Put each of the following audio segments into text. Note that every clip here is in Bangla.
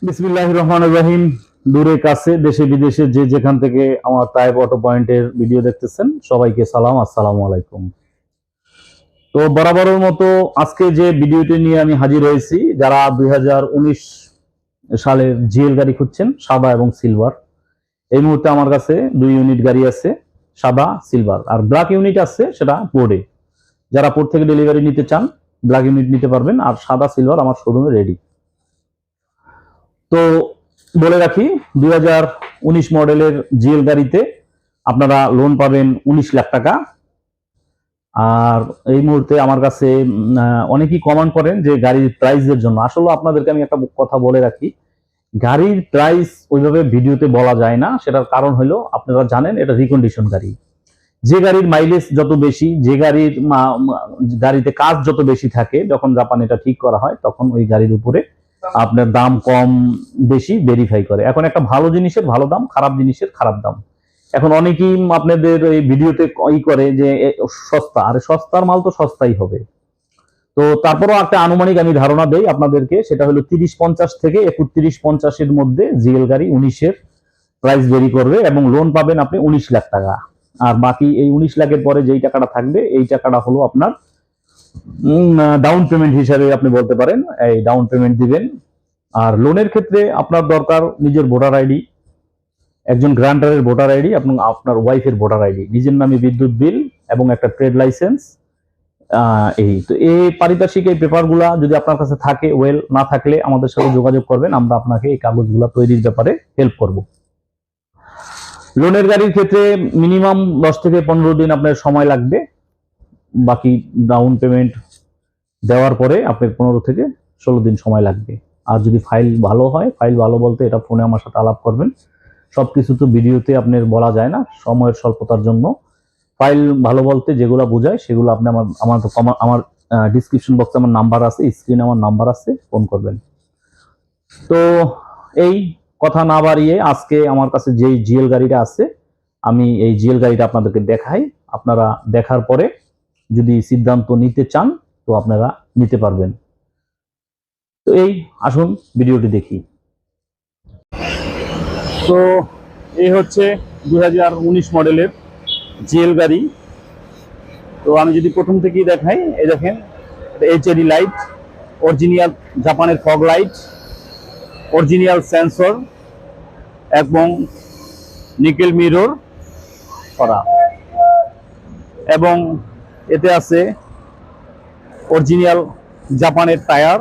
বিসমিল্লাহির রহমানির রহিম। দূরে কাছে দেশে বিদেশে যে যেখান থেকে আমার তায়েব অটো পয়েন্টের ভিডিও দেখতেছেন সবাইকে সালাম, আসসালামু আলাইকুম। তো বরাবরের মতো আজকে যে ভিডিওটি নিয়ে আমি হাজির হয়েছি, যারা 2019 সালের জিএল গাড়ি খুঁজছেন সাদা এবং সিলভার, এই মুহূর্তে আমার কাছে 2 ইউনিট গাড়ি আছে, সাদা সিলভার, আর ব্ল্যাক ইউনিট আছে সেটা পোর্টে। যারা পোর্ট থেকে ডেলিভারি নিতে চান ব্ল্যাক ইউনিট নিতে পারবেন, আর সাদা সিলভার আমার শোরুমে রেডি। তো বলে রাখি, 2019 মডেলের জিএল গাড়িতে আপনারা লোন পাবেন 19 লাখ টাকা। আর এই মুহূর্তে আমার কাছে অনেকেই কমেন্ট করেন যে গাড়ির প্রাইসের জন্য। আসলে আপনাদেরকে আমি একটা কথা বলে রাখি, গাড়ির প্রাইস ওইভাবে ভিডিওতে বলা যায় না। সেটার কারণ হলো, আপনারা জানেন এটা রিকন্ডিশন গাড়ি। যে গাড়ির মাইলেজ যত বেশি, যে গাড়িতে কাজ যত বেশি থাকে, যখন জাপানে এটা ঠিক করা হয় তখন ওই গাড়ির উপরে আপনার দাম কম বেশি ভেরিফাই করে। এখন একটা ভালো জিনিসের ভালো দাম, খারাপ জিনিসের খারাপ দাম। এখন অনেকেই আপনাদের এই ভিডিওতে করে যে সস্তা, আরে সস্তার মাল তো সস্তাই হবে। তো তারপরও একটা আনুমানিক আমি ধারণা দেই আপনাদেরকে, সেটা হলো 30-50 থেকে 31-50-এর মধ্যে জিএল গাড়ি 19-এর প্রাইস ভেরি করবে, এবং লোন পাবেন আপনি 19 লাখ টাকা। আর বাকি এই 19 লাখের পরে যেই টাকাটা থাকবে, এই টাকাটা হলো আপনার ডাউন পেমেন্ট হিসাবে আপনি বলতে পারেন, এই ডাউন পেমেন্ট দিবেন। আর লোনের ক্ষেত্রে আপনার দরকার নিজের ভোটার আইডি, একজন গ্রান্টারের ভোটার আইডি এবং আপনার ওয়াইফের ভোটার আইডি, নিজের নামে বিদ্যুৎ বিল এবং একটা ট্রেড লাইসেন্স। এই তো এই পারিপার্শ্বিক এই পেপারগুলা যদি আপনার কাছে থাকে, ওয়েল, না থাকলে আমাদের সাথে যোগাযোগ করবেন, আমরা আপনাকে এই কাগজগুলো তৈরির ব্যাপারে হেল্প করব। লোনের গাড়ির ক্ষেত্রে মিনিমাম 10 থেকে 15 দিন আপনার সময় লাগবে। বাকি ডাউন পেমেন্ট দেওয়ার পরে আপনার 15 থেকে 16 দিন সময় লাগবে। আর যদি ফাইল ভালো হয়, ফাইল ভালো বলতে এটা ফোনে আমার সাথে আলাপ করবেন। সবকিছু তো ভিডিওতে আপনার বলা যায় না সময়ের স্বল্পতার জন্য। ফাইল ভালো বলতে যেগুলো বোঝায় সেগুলো আপনি আমার ডিসক্রিপশন বক্সে আমার নাম্বার আছে, স্ক্রিনে আমার নাম্বার আছে, ফোন করবেন। তো এই কথা না বাড়িয়ে আজকে আমার কাছে যেই জিএল গাড়িটা আছে, আমি এই জিএল গাড়িটা আপনাদেরকে দেখাই। আপনারা দেখার পরে যদি সিদ্ধান্ত নিতে চান তো আপনারা নিতে পারবেন। তো এই আসুন ভিডিওটি দেখি। তো এই হচ্ছে 2019 মডেলের জিএল গাড়ি। তো আমি যদি প্রথম থেকেই দেখাই, এই দেখেন এইচডি লাইট, অরিজিনাল জাপানের ফগ লাইট, অরিজিনাল সেন্সর এবং নিকেল মিরর করা, এবং এতে আছে অরিজিনাল জাপানের টায়ার।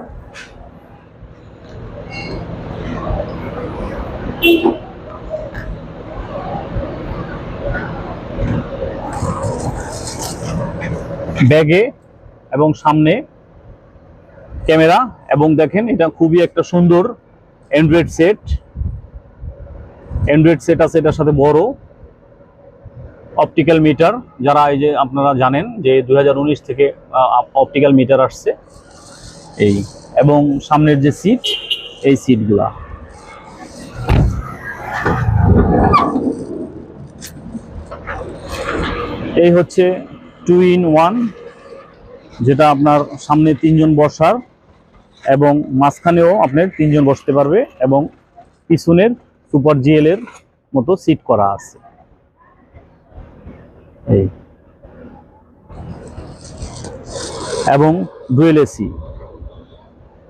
ব্যাগে এবং সামনে ক্যামেরা, এবং দেখেন এটা খুবই একটা সুন্দর অ্যান্ড্রয়েড সেট। আছে এটার সাথে বড় অপটিক্যাল মিটার। যারা এই যে আপনারা জানেন যে 2019 থেকে অপটিক্যাল মিটার আসছে এই, এবং সামনের যে সিট, এই সিটগুলা এই হচ্ছে 2-in-1, যেটা আপনার সামনে 3 জন বসার এবং মাঝখানেও আপনার 3 জন বসতে পারবে, এবং পিছনের সুপার জিএল এর মতো সিট করা আছে। এই এবং dual AC,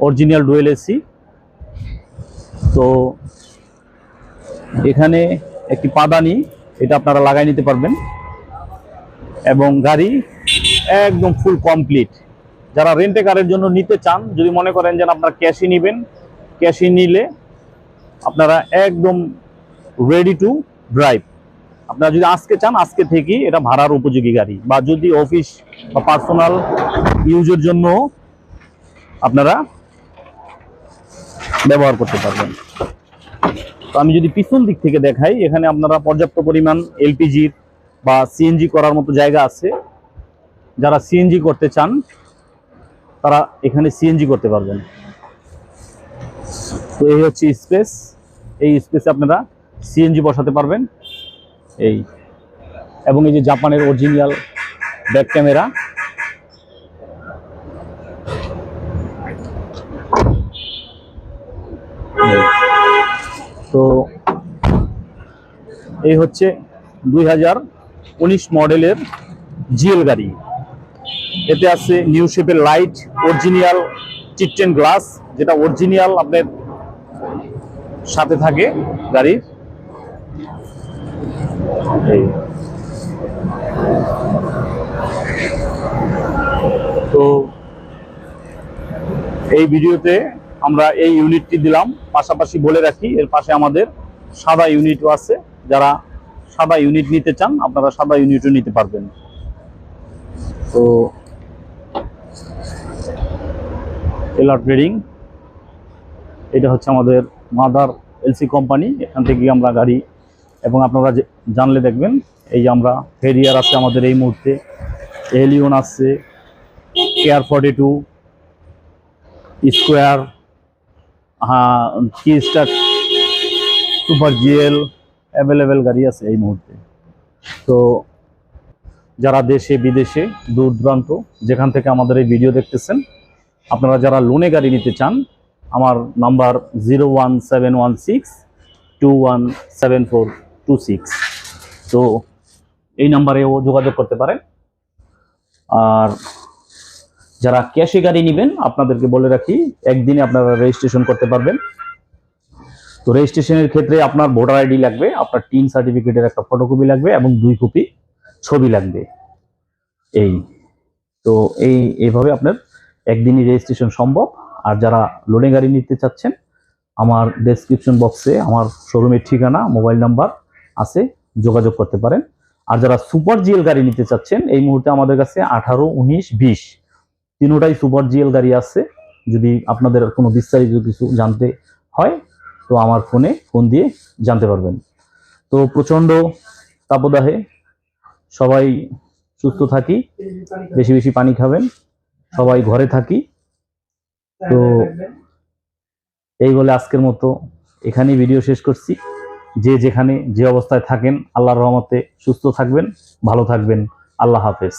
original dual AC. তো এখানে একটি পাদানি, এটা আপনারা লাগাই নিতে পারবেন, এবং গাড়ি একদম ফুল কমপ্লিট। যারা রেন্টে কারের জন্য নিতে চান, যদি মনে করেন যে আপনারা ক্যাশই নেবেন, ক্যাশই নিলে আপনারা একদম রেডি টু ড্রাইভ। আপনারা যদি আজকে চান, আজকে থেকেই এটা ভাড়ার উপযোগী গাড়ি, বা যদি অফিস বা পার্সোনাল ইউজের জন্য আপনারা ব্যবহার করতে পারবেন। তো আমি যদি পিছন দিক থেকে দেখাই, এখানে আপনারা পর্যাপ্ত পরিমাণ এলপিজির বা সিএনজি করার মতো জায়গা আছে। যারা সিএনজি করতে চান তারা এখানে সিএনজি করতে পারবেন। তো এই হচ্ছে স্পেস, এই স্পেসে আপনারা সিএনজি বসাতে পারবেন। এই এবং এই যে জাপানের অরিজিনাল ব্যাক ক্যামেরা, তো এই হচ্ছে 2019 মডেলের জিএল গাড়ি। এতে আছে নিউ শেপের লাইট, অরিজিনাল চিট্টেন গ্লাস, যেটা অরিজিনাল আপনার সাথে থাকে গাড়ির। তো এই ভিডিওতে আমরা এই ইউনিটটি দিলাম। পাশাপাশি বলে রাখি এর পাশে আমাদের সাদা ইউনিটও আছে। যারা সাদা ইউনিট নিতে চান আপনারা সাদা ইউনিটও নিতে পারবেন। তো এলআর ট্রেডিং, এটা হচ্ছে আমাদের মাদার এলসি কোম্পানি। এখান থেকে আমরা গাড়ি, এবং আপনারা জানলে দেখবেন এই যে আমরা হেরিয়ার আছে আমাদের এই মুহূর্তে, এলিয়ন আছে, কেয়ার 42, স্কোয়ার, কি স্টার, সুপার জিএল, অ্যাভেলেবেল গাড়ি আছে এই মুহূর্তে। তো যারা দেশে বিদেশে দূর দূরান্ত যেখান থেকে আমাদের এই ভিডিও দেখতেছেন, আপনারা যারা লোনে গাড়ি নিতে চান, আমার নাম্বার 01716217426। তো এই নাম্বারেও যোগাযোগ করতে পারেন। আর যারা ক্যাশে গাড়ি নেবেন আপনাদেরকে বলে রাখি একদিনে আপনারা রেজিস্ট্রেশন করতে পারবেন। তো রেজিস্ট্রেশনের ক্ষেত্রে আপনার ভোটার আইডি লাগবে, আপনার টিন সার্টিফিকেটের একটা ফটোকপি লাগবে এবং 2 কপি ছবি লাগবে। তো এইভাবে আপনার একদিনই রেজিস্ট্রেশন সম্ভব। আর যারা লোনে গাড়ি নিতে চাচ্ছেন, আমার ডেসক্রিপশন বক্সে আমার শোরুমের ঠিকানা, মোবাইল নাম্বার আছে, যোগাযোগ করতে পারেন। আর যারা সুপার জিএল গাড়ি নিতে চাচ্ছেন, এই মুহূর্তে আমাদের কাছে 18, 19, 20 তিনটাই সুপার জিএল গাড়ি আছে। যদি আপনাদের কোনো বিস্তারিত কিছু জানতে হয় তো আমার ফোন দিয়ে জানতে পারবেন। তো প্রচন্ড তাপদাহে সবাই সুস্থ থাকি, বেশি বেশি পানি খাবেন, সবাই ঘরে থাকি। তো এই বলে আজকের মতো এখানেই ভিডিও শেষ করছি। যে যেখানে যে অবস্থায় থাকেন, আল্লাহর রহমতে সুস্থ থাকবেন, ভালো থাকবেন। আল্লাহ হাফেজ।